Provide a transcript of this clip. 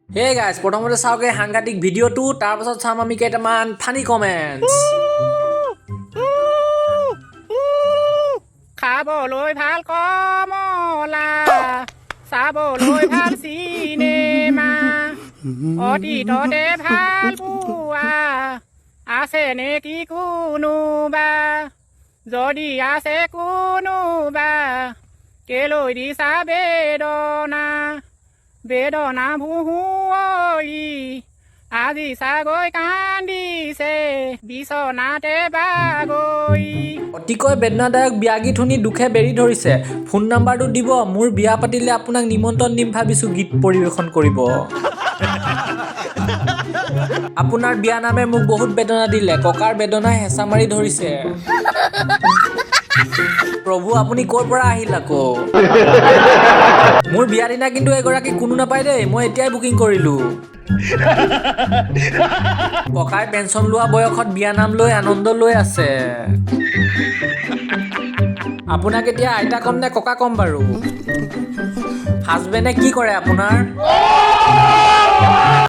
Hey guys প্ৰথমতে চাওক এই সাংঘাতিক ভিডিঅ'টো তাৰপাছত চাম আমি কেইটামান ফানি কমেণ্টছ। খাবলৈ ভাল কমলা, চাবলৈ ভাল চিনেমা, অতীততে ভাল পোৱা আছে নেকি কোনোবা? যদি আছে কোনোবা, কেলৈ দিছা বেদনা? বেদনা ভুহুৱই আজি চাগৈ কান্দিছে বিচনাতে বাগৰি। অতিকৈ বেদনাদায়ক বিয়া গীত শুনি দুখে বেৰি ধৰিছে। ফোন নাম্বাৰটো দিব, মোৰ বিয়া পাতিলে আপোনাক নিমন্ত্ৰণ দিম ভাবিছোঁ গীত পৰিৱেশন কৰিব। আপোনাৰ বিয়া নামে মোক বহুত বেদনা দিলে, ককাৰ বেদনাই হেঁচা মাৰি ধৰিছে। প্ৰভু আপুনি ক'ৰ পৰা আহিল আকৌ? মোৰ বিয়া দিনা কিন্তু এগৰাকী কোনো নাপায় দেই, মই এতিয়াই বুকিং কৰিলোঁ। ককাই পেঞ্চন লোৱা বয়সত বিয়া নাম লৈ আনন্দ লৈ আছে। আপোনাক এতিয়া আইতা কম নে ককা কম বাৰু? হাজবেণ্ডে কি কৰে আপোনাৰ?